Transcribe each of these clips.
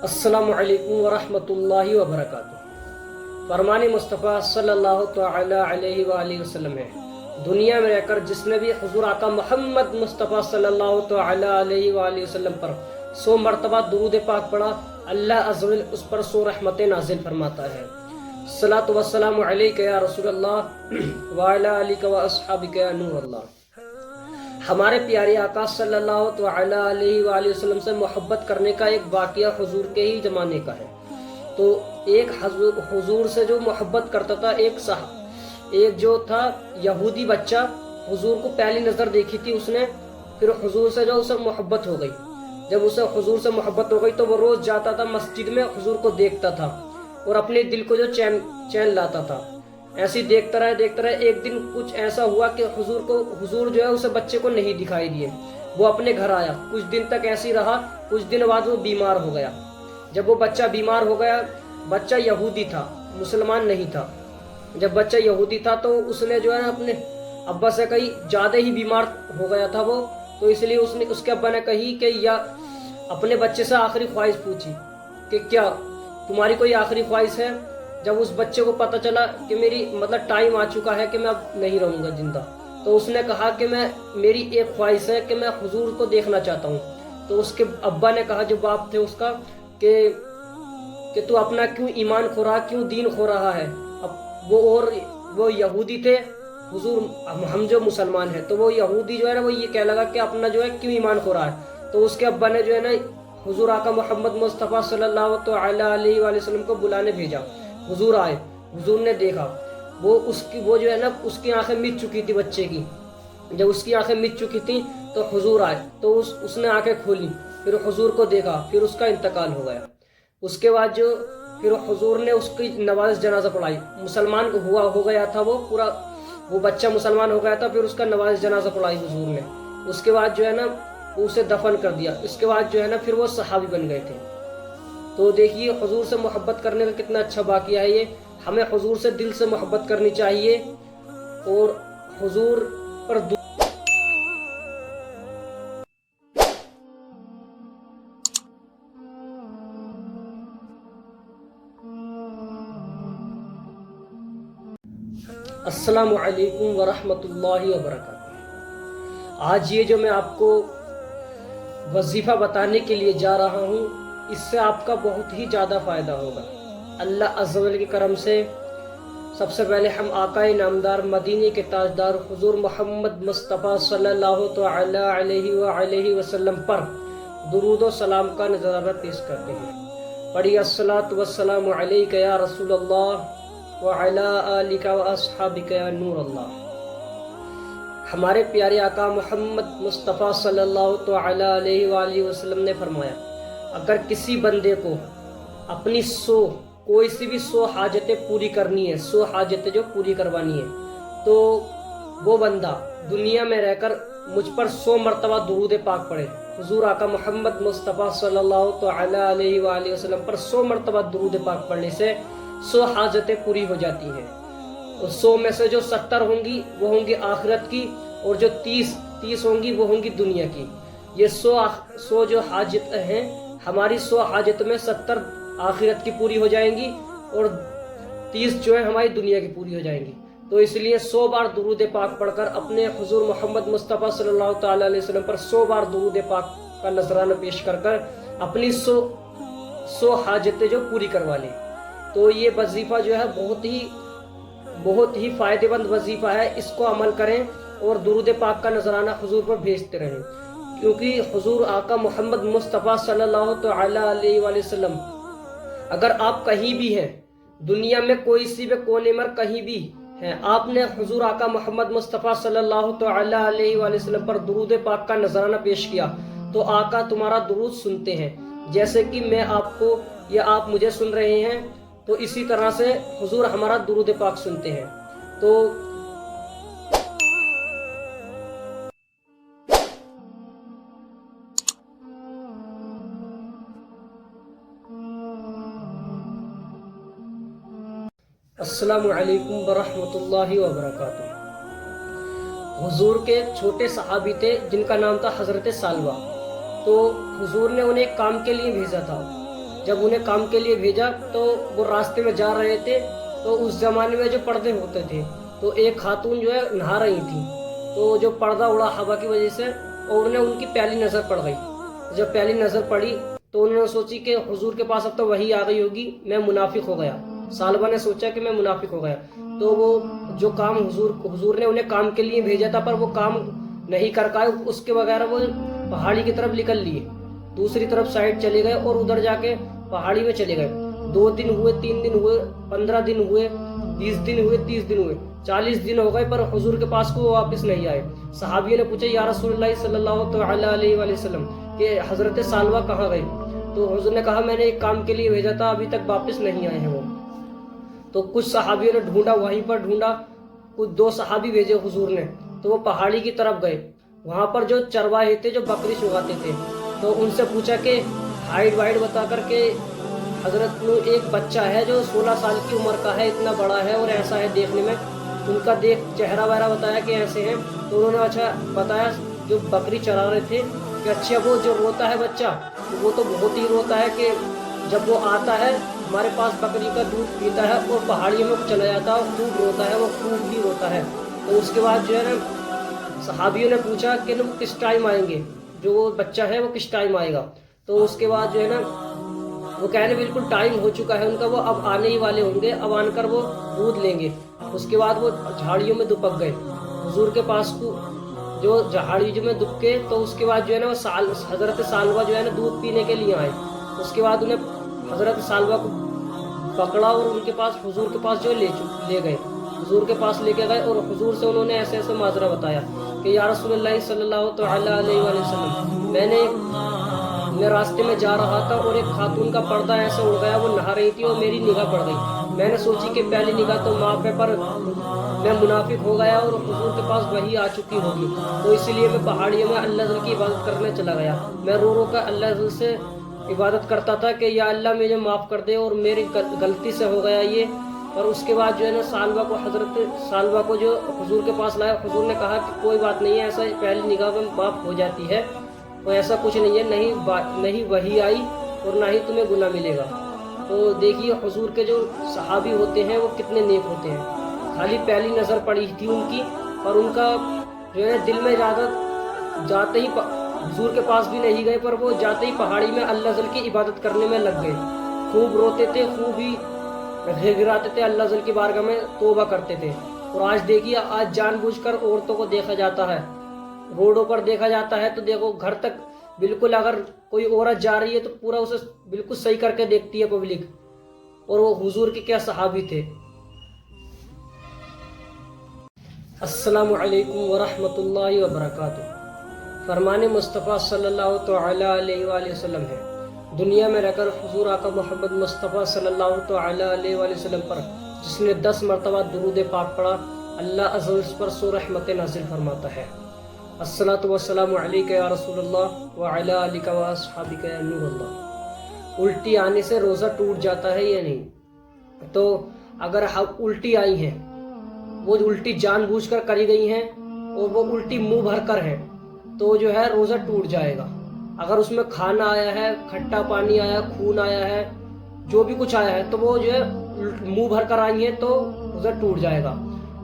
अस्सलामु अलैकुम वरहमतुल्लाहि वबरकातुहू। फरमान मुस्तफ़ा सल्लल्लाहु तआला अलैहि वालैहि वसल्लम है, दुनिया में रहकर जिसने भी हुजूर आका मोहम्मद मुस्तफ़ा सल्लल्लाहु तआला अलैहि वालैहि वसल्लम पर 100 मरतबा दुरूद पाक पढ़ा, अल्लाह अज़्ज़ व जल उस पर 100 रहमतें नाजिल फरमाता है। सलातु वस्सलामु अलैका या रसूलल्लाह व अला आलिका व अस्हाबिका या नूरल्लाह। हमारे प्यारे आका सल्लल्लाहु तआला अलैहि वसल्लम से मोहब्बत करने का एक वाक़या हुजूर के ही ज़माने का है। तो एक हुजूर से जो मोहब्बत करता था, एक जो था यहूदी बच्चा, हुजूर को पहली नज़र देखी थी उसने, फिर हुजूर से जो उसे मोहब्बत हो गई। जब उसे हुजूर से मोहब्बत हो गई तो वो रोज़ जाता था मस्जिद में, हुजूर को देखता था और अपने दिल को जो चैन लाता था। ऐसे ही देखता रहे। एक दिन कुछ ऐसा हुआ कि हुजूर जो है उसे बच्चे को नहीं दिखाई दिए। वो अपने घर आया, कुछ दिन तक ऐसे ही रहा। कुछ दिन बाद वो बीमार हो गया। जब वो बच्चा बीमार हो गया, बच्चा यहूदी था, मुसलमान नहीं था। जब बच्चा यहूदी था तो उसने जो है अपने अब्बा से कही, ज़्यादा ही बीमार हो गया था वो, तो इसलिए उसके अब्बा ने कही कि या अपने बच्चे से आखिरी ख्वाहिश पूछी कि क्या तुम्हारी कोई आखिरी ख्वाहिश है। जब उस बच्चे को पता चला कि मेरी टाइम आ चुका है कि मैं अब नहीं रहूँगा जिंदा, तो उसने कहा कि मेरी एक ख्वाहिश है कि मैं हुजूर को देखना चाहता हूँ। तो उसके अब्बा ने कहा, जो बाप थे उसका, कि तू अपना क्यों ईमान खो रहा, क्यों दीन खो रहा है। अब वो यहूदी थे, हुजूर हम जो मुसलमान हैं, तो वो यहूदी जो है ना, वो ये कह लगा कि अपना जो है क्यों ईमान खो रहा है। तो उसके अब्बा ने जो है ना हुजूर आका मोहम्मद मुस्तफ़ा सल्लल्लाहु तआला अलैहि वसल्लम को बुलाने भेजा। हुजूर आए, हुजूर ने देखा, वो जो है ना उसकी आंखें मिट चुकी थी बच्चे की। जब उसकी आंखें मिट चुकी थी तो हुजूर आए, तो उसने आंखें खोली, फिर हुजूर को देखा, फिर उसका इंतकाल हो गया। उसके बाद फिर हुजूर ने उसकी नमाज जनाजा पढ़ाई। मुसलमान हो गया था वो बच्चा मुसलमान हो गया था, फिर उसका नमाज जनाजा पढ़ाई हुजूर ने। उसके बाद जो है ना उसे दफन कर दिया। इसके बाद जो है ना फिर वो सहाबी बन गए थे। तो देखिए हुजूर से मोहब्बत करने का कितना अच्छा वाक़या है ये। हमें हुजूर से दिल से मोहब्बत करनी चाहिए और हुजूर पर अस्सलामु अलैकुम वरहमतुल्लाहि वबरकातुहू। आज ये जो मैं आपको वजीफ़ा बताने के लिए जा रहा हूँ, इससे आपका बहुत ही ज़्यादा फ़ायदा होगा अल्लाह अज़्ज़ व जल के करम से। सबसे पहले हम आकाए नामदार मदीने के ताजदार हुजूर मोहम्मद मुस्तफ़ा सल्लल्लाहु तआला अलैहि वसल्लम पर दुरूद व सलाम का नज़ारा पेश करते हैं। पढ़िए, अस्सलातु वस्सलामु अलैका या रसूलल्लाह व अला आलिका व अस्हाबिका या नूरल्लाह। हमारे प्यारे आका मोहम्मद मुस्तफ़ा सल्लल्लाहु तआला अलैहि वसल्लम ने फरमाया, अगर किसी बंदे को अपनी कोई सी भी 100 हाजतें पूरी करनी है, 100 हाजतें जो पूरी करवानी है, तो वो बंदा दुनिया में रहकर मुझ पर 100 मरतबा दुरूद पाक पढ़े। हुजूर आका मोहम्मद मुस्तफ़ा सल्लल्लाहु तआला अलैहि वसल्लम पर 100 मरतबा दुरूद पाक पढ़ने से 100 हाजतें पूरी हो जाती हैं। और 100 में से जो 70 होंगी वो होंगी आखिरत की, और जो 30 होंगी वो होंगी दुनिया की। ये 100 जो हाजत हैं, हमारी 100 हाजत में 70 आखिरत की पूरी हो जाएंगी और 30 जो है हमारी दुनिया की पूरी हो जाएंगी। तो इसलिए 100 बार दुरूद पाक पढ़कर अपने हुजूर मोहम्मद मुस्तफ़ा सल्लल्लाहु तआला अलैहि वसल्लम पर 100 बार दुरूद पाक का नजराना पेश कर अपनी 100 हाजतें जो पूरी करवा लें। तो ये वजीफ़ा जो है बहुत ही फ़ायदेमंद वजीफ़ा है। इसको अमल करें और दुरूद पाक का नजराना हुजूर पर भेजते रहें, क्योंकि हुजूर आका मोहम्मद मुस्तफ़ा सल्लल्लाहु तआला अलैहि वसल्लम, अगर आप कहीं भी हैं दुनिया में, कोई सी भी कोने में कहीं भी हैं, आपने हुजूर आका मोहम्मद मुस्तफ़ा सल्लल्लाहु तआला अलैहि वसल्लम पर दुरूद पाक का नजराना पेश किया, तो आका तुम्हारा दुरूद सुनते हैं। जैसे कि मैं आपको या आप मुझे सुन रहे हैं, तो इसी तरह से हुजूर हमारा दुरूद पाक सुनते हैं। तो अस्सलामु अलैकुम वरहमतुल्लाहि वबरकातुहू। हुजूर के छोटे सहाबी थे जिनका नाम था हज़रत सालवा। तो हुजूर ने उन्हें काम के लिए भेजा था। जब उन्हें काम के लिए भेजा तो वो रास्ते में जा रहे थे, तो उस जमाने में जो पर्दे होते थे, तो एक खातून जो है नहा रही थी, तो जो पर्दा उड़ा हवा की वजह से और उन्हें उनकी पहली नज़र पड़ गई। जब पहली नज़र पड़ी तो उन्होंने सोची कि हुजूर के पास अब तो वही आ गई होगी, मैं मुनाफिक हो गया। सालबा ने सोचा कि मैं मुनाफिक हो गया, तो वो जो काम हुजूर ने उन्हें काम के लिए भेजा था पर वो काम नहीं कर पाए, उसके वगैरह वो पहाड़ी की तरफ निकल लिए, दूसरी तरफ साइड चले गए और उधर जाके पहाड़ी में चले गए। 2 दिन हुए, 3 दिन हुए, 15 दिन हुए, 20 दिन हुए, 30 दिन हुए, 40 दिन हो गए, पर हुजूर के पास को वापस नहीं आए। सहाबियों ने पूछा, या रसूलुल्लाह सल्लल्लाहु अलैहि वसल्लम कि हजरत सालवा कहाँ गए? तो हुजूर ने कहा, मैंने एक काम के लिए भेजा था, अभी तक वापस नहीं आए हैं वो। तो कुछ सहाबियों ने ढूंढा, वहीं पर ढूंढा, कुछ 2 सहाबी भेजे हुजूर ने, तो वो पहाड़ी की तरफ गए। वहां पर जो चरवाहे थे, जो बकरी चुगाते थे, तो उनसे पूछा कि हाइट वाइट बता करके हजरत नू एक बच्चा है जो 16 साल की उम्र का है, इतना बड़ा है और ऐसा है देखने में, उनका देख चेहरा वगैरह बताया कि ऐसे हैं। तो उन्होंने अच्छा बताया, जो बकरी चरा रहे थे, कि अच्छा वो जो रोता है बच्चा, वो तो बहुत ही रोता है कि जब वो आता है हमारे पास बकरी का दूध पीता है और पहाड़ियों में चला जाता है, खूब रोता है, वो खूब ही रोता है। तो उसके बाद जो है ना सहाबियों ने पूछा कि वो किस टाइम आएंगे, जो वो बच्चा है वो किस टाइम आएगा? तो उसके बाद जो है ना वो कहने बिल्कुल टाइम हो चुका है उनका, वो अब आने ही वाले होंगे, अब आकर वो दूध लेंगे। उसके बाद वो झाड़ियों में दुपक गए हुजूर के पास को, जो झाड़ियों में दुबके। तो उसके बाद जो है ना वो हजरत सालवा जो है ना दूध पीने के लिए आए। उसके बाद उन्हें हजरत सालवा को पकड़ा और उनके पास हुजूर के पास जो ले गए, हुजूर के पास लेके गए और हुजूर से उन्होंने ऐसे ऐसे माजरा बताया कि या रसूलुल्लाह सल्लल्लाहु अलैहि वसल्लम, मैं रास्ते में जा रहा था और एक खातून का पर्दा ऐसा उड़ गया, वो नहा रही थी और मेरी निगाह पड़ गई। मैंने सोची कि पहली निगाह तो माफ है, पर मैं मुनाफिक हो गया और हुजूर के पास वही आ चुकी होगी, तो इसलिए मैं पहाड़ियों में अल्लाह जल की इबादत करने चला गया। मैं रो रो कर अल्लाह जल से इबादत करता था कि या अल्लाह मुझे माफ़ कर दे और मेरी गलती से हो गया ये। और उसके बाद जो है ना हजरत सालवा को जो हुजूर के पास लाया, हुजूर ने कहा कि कोई बात नहीं है, ऐसा पहली निगाह में माफ़ हो जाती है, तो ऐसा कुछ नहीं है, नहीं वही आई और ना ही तुम्हें गुनाह मिलेगा। तो देखिए हुजूर के जो सहाबी होते हैं वो कितने नेक होते हैं। खाली पहली नज़र पड़ी थी उनकी, और उनका जो है दिल में जाते ही हुजूर के पास भी नहीं गए, पर वो जाते ही पहाड़ी में अल्लाह जल की इबादत करने में लग गए। खूब रोते थे, खूब ही गिड़गिड़ाते थे, अल्लाह जल की बारगाह में तौबा करते थे। और आज देखिए, आज जानबूझकर औरतों को देखा जाता है, रोडों पर देखा जाता है, तो देखो घर तक बिल्कुल अगर कोई औरत जा रही है तो पूरा उसे बिल्कुल सही करके देखती है पब्लिक। और वो हुजूर के क्या सहाबी थे। अस्सलामु अलैकुम वरहमतुल्लाहि वबरकातुहू। फरमाने मुस्तफ़ा सल्लल्लाहु अलैहि वसल्लम है, दुनिया में रहकर हुजूर आका मोहम्मद मुस्तफ़ा सल्लल्लाहु अलैहि वसल्लम पर जिसने 10 मरतबा दुरूद पाक पढ़ा, अल्लाह अज़्ज़ा वजल पर सौ रहमतें नाज़िल फरमाता है। अस्सलातु वस्सलामु अलैका या रसूलल्लाह व अला आलिका व अस्हाबिका या नूरल्लाह। उल्टी आने से रोज़ा टूट जाता है या नहीं? तो अगर हम उल्टी आई हैं, वो उल्टी जानबूझकर करी गई हैं और वो उल्टी मुंह भर कर है, तो जो है रोज़ा टूट जाएगा। अगर उसमें खाना आया है, खट्टा पानी आया, खून आया है, जो भी कुछ आया है, तो वो जो है मुंह भर कर आई है तो रोज़ा टूट जाएगा।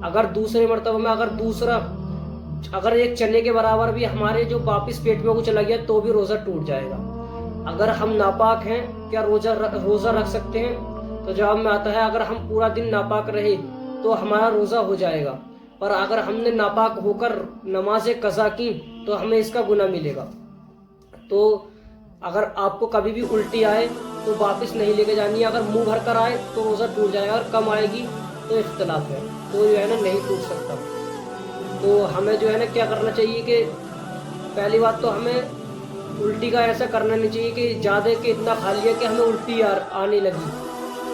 अगर दूसरे मरतबा में अगर एक चने के बराबर भी हमारे जो वापिस पेट में वो चला गया तो भी रोज़ा टूट जाएगा। अगर हम नापाक हैं, क्या रोज़ा रख सकते हैं? तो जवाब में आता है, अगर हम पूरा दिन नापाक रहे तो हमारा रोज़ा हो जाएगा, पर अगर हमने नापाक होकर नमाज कज़ा की तो हमें इसका गुनाह मिलेगा। तो अगर आपको कभी भी उल्टी आए तो वापस नहीं लेके जानी है, अगर मुंह भर कर आए तो रोज़ा टूट जाएगा, और कम आएगी तो इख्तिलाफ है, तो जो है ना नहीं टूट सकता। तो हमें जो है ना क्या करना चाहिए कि पहली बात तो हमें उल्टी का ऐसा करना नहीं चाहिए कि ज़्यादा कि इतना खा लिया कि हमें उल्टी आने लगी।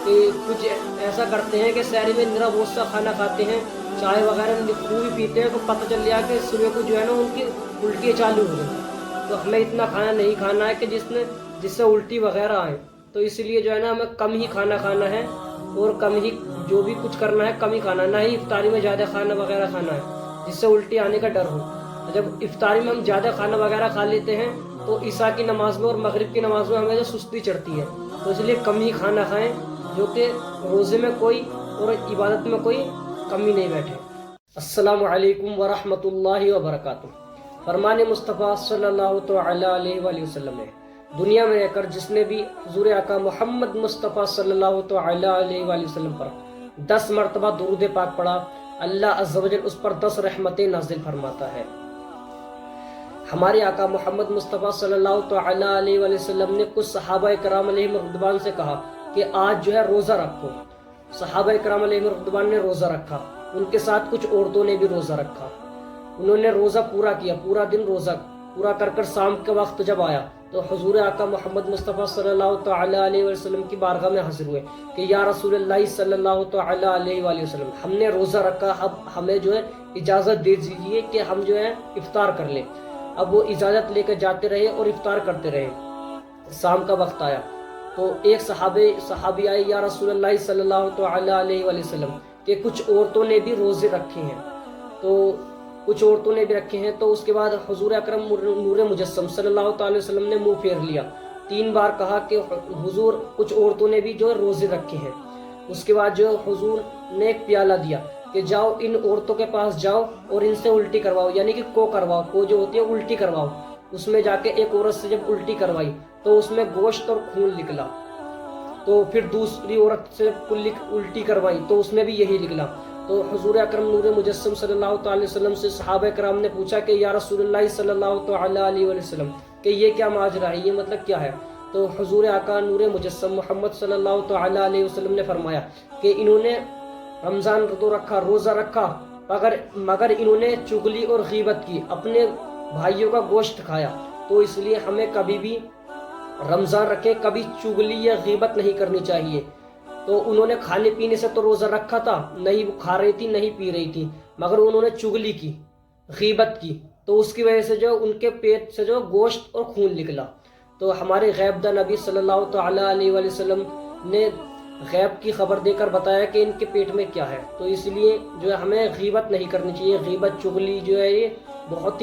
कि कुछ ऐसा करते हैं कि शहरी में निरा बहुत सा खाना खाते हैं, चाय वगैरह खूब पीते हैं, तो पता चल गया कि सुबह को जो है ना उनकी उल्टी चालू हो गई। तो हमें इतना खाना नहीं खाना है कि जिससे उल्टी वगैरह आए। तो इसलिए जो है ना हमें कम ही खाना खाना है और कम ही जो भी कुछ करना है कम ही खाना, ना ही इफ्तारी में ज़्यादा खाना वगैरह खाना है जिससे उल्टी आने का डर हो। तो जब इफ्तारी में हम ज़्यादा खाना वगैरह खा लेते हैं تو عشاء کی نماز میں اور مغرب کی نماز میں ہمیں جو سستی چڑھتی ہے، تو اس لیے کم ہی کھانا کھائیں، جو کہ روزے میں کوئی اور عبادت میں کوئی کمی نہیں بیٹھے۔ السلام علیکم ورحمۃ اللہ وبرکاتہ۔ فرمان مصطفیٰ صلی اللہ تعالیٰ علیہ وآلہ وسلم ہے، دنیا میں رہ کر جس نے بھی حضور آقا محمد مصطفیٰ صلی اللہ تعالیٰ علیہ وآلہ وسلم پر 10 مرتبہ درود پاک پڑھا، اللہ عز و جل اس پر 10 رحمتیں نازل فرماتا ہے۔ ہمارے آقا محمد مصطفیٰ صلی اللہ تعالیٰ علیہ وآلہ وسلم نے کچھ صحابہ کرام علیہ رضوان سے کہا کہ آج جو ہے روزہ رکھو۔ صحابہ کرام علیہ رضوان نے روزہ رکھا، ان کے ساتھ کچھ عورتوں نے بھی روزہ رکھا۔ انہوں نے روزہ پورا کیا، پورا دن روزہ پورا کر کر شام کے وقت جب آیا تو حضور آقا محمد مصطفیٰ صلی اللہ تعالیٰ علیہ وسلم کی بارگاہ میں حاضر ہوئے کہ یا رسول اللہ صلی اللہ تعالیٰ علیہ وآلہ وسلم، ہم نے روزہ رکھا، اب ہمیں جو ہے اجازت دے دیجیے کہ ہم جو ہے افطار کر لیں۔ اب وہ اجازت لے کر جاتے رہے اور افطار کرتے رہے۔ شام کا وقت آیا تو ایک صحابی آئے، یا رسول اللہ صلی اللہ تعالیٰ علیہ وآلہ وسلم کہ کچھ عورتوں نے بھی روزے رکھے ہیں، تو اس کے بعد حضور اکرم نور مجسم صلی اللہ تعالی وسلم نے منہ پھیر لیا، 3 بار کہا کہ حضور کچھ عورتوں نے بھی جو روزے رکھے ہیں۔ اس کے بعد جو حضور نے ایک پیالہ دیا کہ جاؤ ان عورتوں کے پاس جاؤ اور ان سے الٹی کرواؤ، یعنی کہ کرواؤ، جو ہوتی ہے الٹی کرواؤ۔ اس میں جا کے ایک عورت سے جب الٹی کروائی تو اس میں گوشت اور خون نکلا، تو پھر دوسری عورت سے الٹی کروائی تو اس میں بھی یہی نکلا۔ تو حضور اکرم نور مجسم صلی اللہ تعالی وسلم سے صحابہ کرام نے پوچھا کہ یا رسول اللہ صلی اللہ تعالی علیہ وسلم کہ یہ کیا ماجرا ہے، یہ مطلب کیا ہے؟ تو حضور آقا نور مجسم محمد صلی اللہ تعالی علیہ وسلم نے فرمایا کہ انہوں نے رمضان تو رکھا، روزہ رکھا، مگر انہوں نے چغلی اور غیبت کی، اپنے بھائیوں کا گوشت کھایا۔ تو اس لیے ہمیں کبھی بھی رمضان رکھے کبھی چغلی یا غیبت نہیں کرنی چاہیے۔ تو انہوں نے کھانے پینے سے تو روزہ رکھا تھا، نہیں کھا رہی تھی نہیں پی رہی تھی، مگر انہوں نے چغلی کی، غیبت کی، تو اس کی وجہ سے جو ان کے پیٹ سے جو گوشت اور خون نکلا۔ تو ہمارے غیب داں نبی صلی اللہ تعالیٰ علیہ وآلہ وسلم نے غیب کی خبر دے کر بتایا کہ ان کے پیٹ میں کیا ہے۔ تو اس لیے جو ہے ہمیں غیبت نہیں کرنی چاہیے۔ غیبت چغلی جو ہے یہ بہت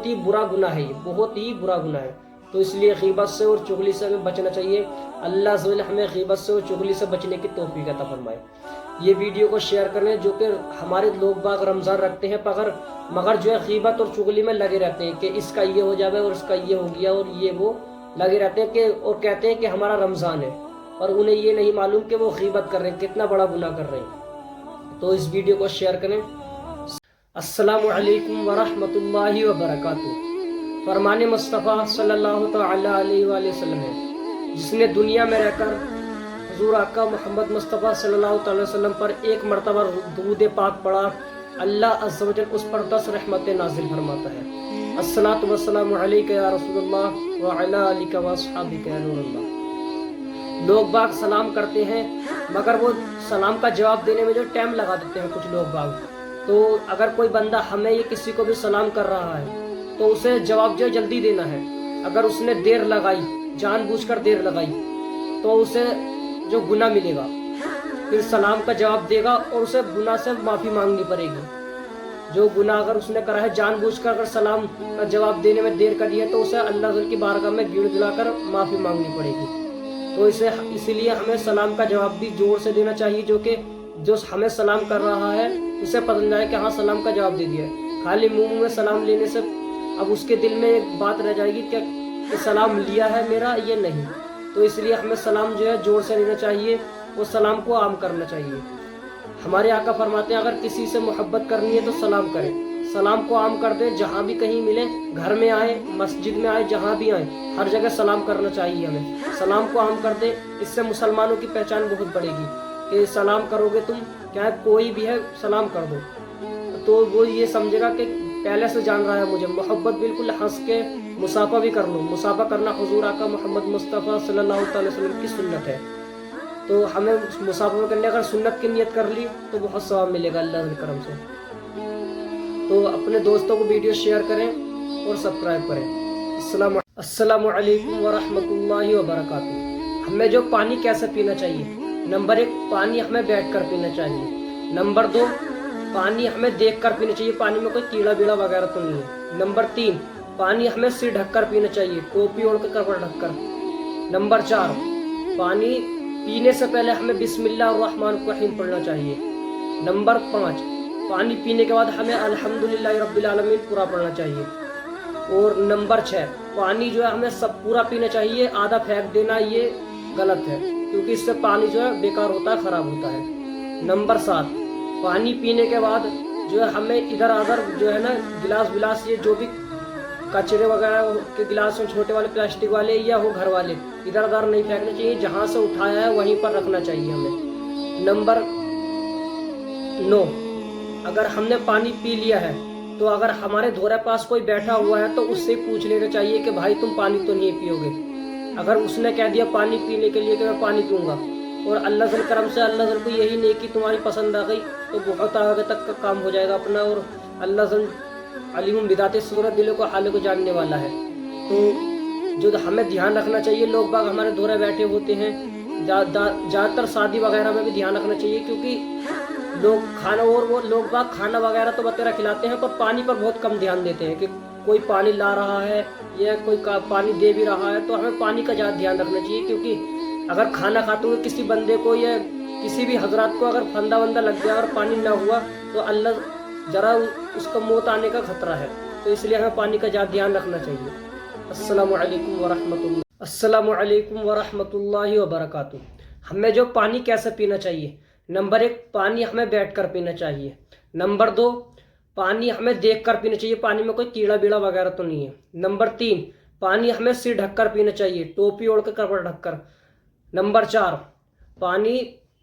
ہی برا گناہ ہے، یہ بہت ہی برا گناہ ہے۔ تو اس لیے غیبت سے اور چغلی سے ہمیں بچنا چاہیے۔ اللہ عز و جل ہمیں غیبت سے اور چغلی سے بچنے کی توفیق عطا فرمائے۔ یہ ویڈیو کو شیئر کریں، جو کہ ہمارے لوگ باغ رمضان رکھتے ہیں مگر جو ہے غیبت اور چغلی میں لگے رہتے ہیں کہ اس کا یہ ہو جائے اور اس کا یہ ہو گیا اور یہ وہ لگے رہتے ہیں اور کہتے ہیں کہ ہمارا رمضان ہے، اور انہیں یہ نہیں معلوم کہ وہ غیبت کر رہے ہیں، کتنا بڑا گناہ کر رہے ہیں۔ تو اس ویڈیو کو شیئر کریں۔ السلام علیکم ورحمۃ اللہ وبرکاتہ۔ فرمان مصطفیٰ صلی اللہ تعالیٰ علیہ وآلہ وسلم ہے، جس نے دنیا میں رہ کر حضور آقا محمد مصطفیٰ صلی اللہ تعالی وسلم پر 1 مرتبہ درود پاک پڑھا، اللہ عز و جل اس پر 10 رحمتیں نازل فرماتا ہے۔ الصلاۃ والسلام علیک یا رسول اللہ وعلی آلک واصحابک یا نور اللہ۔ لوگ باغ سلام کرتے ہیں، مگر وہ سلام کا جواب دینے میں جو ٹائم لگا دیتے ہیں کچھ لوگ باغ۔ تو اگر کوئی بندہ ہمیں یہ کسی کو بھی سلام کر رہا ہے تو اسے جواب جو جلدی دینا ہے۔ اگر اس نے دیر لگائی، جان بوجھ کر دیر لگائی، تو اسے جو گناہ ملے گا، پھر سلام کا جواب دے گا اور اسے گناہ سے معافی مانگنی پڑے گی۔ جو گناہ اگر اس نے کرا ہے جان بوجھ کر اگر سلام کا جواب دینے میں دیر کری ہے تو اسے اللہ تعالی کی بارگاہ میں گڑ گڑا کر معافی مانگنی پڑے گی۔ تو اسی لیے ہمیں سلام کا جواب بھی زور سے دینا چاہیے، جو ہمیں سلام کر رہا ہے اسے پتہ چل جائے کہ ہاں سلام کا جواب دے دیا ہے۔ خالی منہ میں سلام لینے سے اب اس کے دل میں ایک بات رہ جائے گی کہ سلام لیا ہے میرا یہ نہیں۔ تو اس لیے ہمیں سلام جو ہے زور سے لینا چاہیے، وہ سلام کو عام کرنا چاہیے۔ ہمارے آقا فرماتے ہیں اگر کسی سے محبت کرنی ہے تو سلام کریں، سلام کو عام کر دیں، جہاں بھی کہیں ملے، گھر میں آئے، مسجد میں آئے، جہاں بھی آئیں، ہر جگہ سلام کرنا چاہیے ہمیں۔ سلام کو عام کر دیں، اس سے مسلمانوں کی پہچان بہت بڑھے گی کہ سلام کرو گے تم، کیا کوئی بھی ہے سلام کر دو، تو وہ یہ سمجھے گا کہ پہلے سے جان رہا ہے مجھے۔ محبت بالکل ہنس کے مصافحہ بھی کر لو، مصافحہ کرنا حضور آقا محمد مصطفیٰ صلی اللہ علیہ وسلم کی سنت ہے۔ تو ہمیں مصافحہ کرنے اگر سنت کی نیت کر لی تو بہت ثواب ملے گا اللہ کے کرم سے۔ تو اپنے دوستوں کو ویڈیو شیئر کریں اور سبسکرائب کریں۔ السلام علیکم ورحمۃ اللہ وبرکاتہ۔ ہمیں جو پانی کیسے پینا چاہیے؟ نمبر 1، پانی ہمیں بیٹھ کر پینا چاہیے۔ نمبر 2، پانی ہمیں دیکھ کر پینا چاہیے، پانی میں کوئی کیڑا بیڑا وغیرہ تو نہیں ہے۔ نمبر 3، पानी हमें सिर ढककर पीना चाहिए, टोपी ओढ़ कर कपड़ा ढककर। नंबर 4, पानी पीने से पहले हमें बिस्मिल्लाहिर्रहमानिर्रहीम पढ़ना चाहिए। नंबर 5, पानी पीने के बाद हमें अल्हम्दुलिल्लाहि रब्बिल आलमीन पूरा पढ़ना चाहिए। और नंबर 6, पानी जो है हमें सब पूरा पीना चाहिए, आधा फेंक देना ये गलत है, क्योंकि इससे पानी जो है बेकार होता है, ख़राब होता है। नंबर 7, पानी पीने के बाद जो है हमें इधर उधर जो है ना गिलास विलास ये जो भी कचरे वगैरह के गिलास हो, छोटे वाले प्लास्टिक वाले या हो घर वाले, इधर उधर नहीं फेंकना चाहिए, जहाँ से उठाया है वहीं पर रखना चाहिए हमें। नंबर 9, अगर हमने पानी पी लिया है तो अगर हमारे धोरे पास कोई बैठा हुआ है तो उससे पूछ लेना चाहिए कि भाई तुम पानी तो नहीं पियोगे। अगर उसने कह दिया पानी पीने के लिए कि मैं पानी पीऊँगा और अल्लाह के करम से अल्लाह को यही नहीं कि तुम्हारी पसंद आ गई, तो बहुत आगे तक का काम हो जाएगा अपना। और अल्लाह अलीम बिदाते सूरत दिलों को हाल को जानने वाला है। तो जो हमें ध्यान रखना चाहिए, लोग बाग हमारे धोरे बैठे होते हैं, ज़्यादातर शादी वगैरह में भी ध्यान रखना चाहिए, क्योंकि लोग खाना और वो लोग बाग खाना वगैरह तो बतेरा खिलाते हैं, पर पानी पर बहुत कम ध्यान देते हैं कि कोई पानी ला रहा है या कोई पानी दे भी रहा है। तो हमें पानी का ज़्यादा ध्यान रखना चाहिए, क्योंकि अगर खाना खाते हुए किसी बंदे को या किसी भी हजरात को अगर फंदा वंदा लग गया और पानी ना हुआ तो अल्लाह ज़रा उसका मौत आने का खतरा है। तो इसलिए हमें पानी का ज़्यादा ध्यान रखना चाहिए। अस्सलामु अलैकुम वरहमतुल्लाहि वबरकातुहू। हमें जो पानी कैसे पीना चाहिए? नंबर 1, पानी हमें बैठकर पीना चाहिए। नंबर 2, पानी हमें देखकर पीना चाहिए, पानी में कोई कीड़ा बीड़ा वगैरह तो नहीं है। नंबर 3, पानी हमें सिर ढककर पीना चाहिए, टोपी ओढ़ कर कपड़ा ढककर। नंबर 4, पानी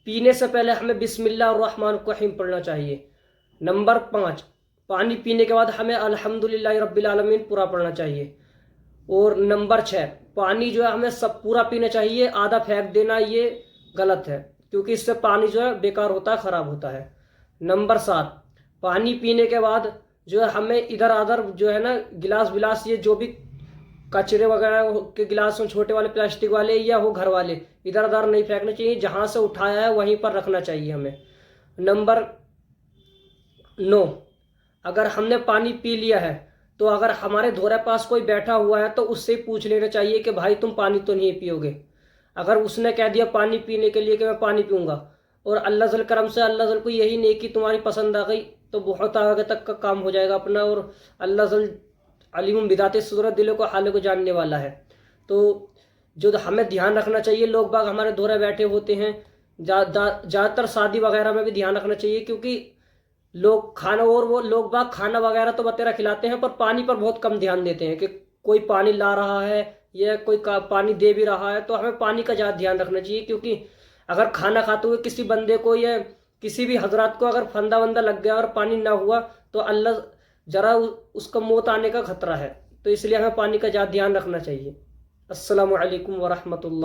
पीने से पहले हमें बिस्मिल्लाहिर्रहमानिर्रहीम पढ़ना चाहिए। नंबर 5, पानी पीने के बाद हमें अल्हम्दुलिल्लाहि रब्बिल आलमीन पूरा पढ़ना चाहिए। और नंबर 6, पानी जो है हमें सब पूरा पीना चाहिए, आधा फेंक देना ये गलत है, क्योंकि इससे पानी जो है बेकार होता है, ख़राब होता है। नंबर 7, पानी पीने के बाद जो है हमें इधर उधर जो है ना गिलास विलास ये जो भी कचरे वगैरह के गिलास हो, छोटे वाले प्लास्टिक वाले या हो घर वाले, इधर उधर नहीं फेंकना चाहिए, जहाँ से उठाया है वहीं पर रखना चाहिए हमें। नंबर 9, अगर हमने पानी पी लिया है तो अगर हमारे धोरे पास कोई बैठा हुआ है तो उससे पूछ लेना चाहिए कि भाई तुम पानी तो नहीं पियोगे। अगर उसने कह दिया पानी पीने के लिए कि मैं पानी पीऊँगा और अल्लाह के करम से अल्लाह को यही नहीं कि तुम्हारी पसंद आ गई, तो बहुत आगे तक का काम हो जाएगा अपना। और अल्लाह अलीम बिदाते सूरत दिलों को हाल को जानने वाला है। तो जो हमें ध्यान रखना चाहिए, लोग बाग हमारे धोरे बैठे होते हैं, ज़्यादातर शादी वगैरह में भी ध्यान रखना चाहिए, क्योंकि लोग खाना और वो लोग बाग खाना वगैरह तो बतेरा खिलाते हैं, पर पानी पर बहुत कम ध्यान देते हैं कि कोई पानी ला रहा है या कोई पानी दे भी रहा है। तो हमें पानी का ज़्यादा ध्यान रखना चाहिए, क्योंकि अगर खाना खाते हुए किसी बंदे को या किसी भी हजरात को अगर फंदा वंदा लग गया और पानी ना हुआ तो अल्लाह ज़रा उसका मौत आने का खतरा है। तो इसलिए हमें पानी का ज़्यादा ध्यान रखना चाहिए। अस्सलामु अलैकुम वरहमतुल्लाह।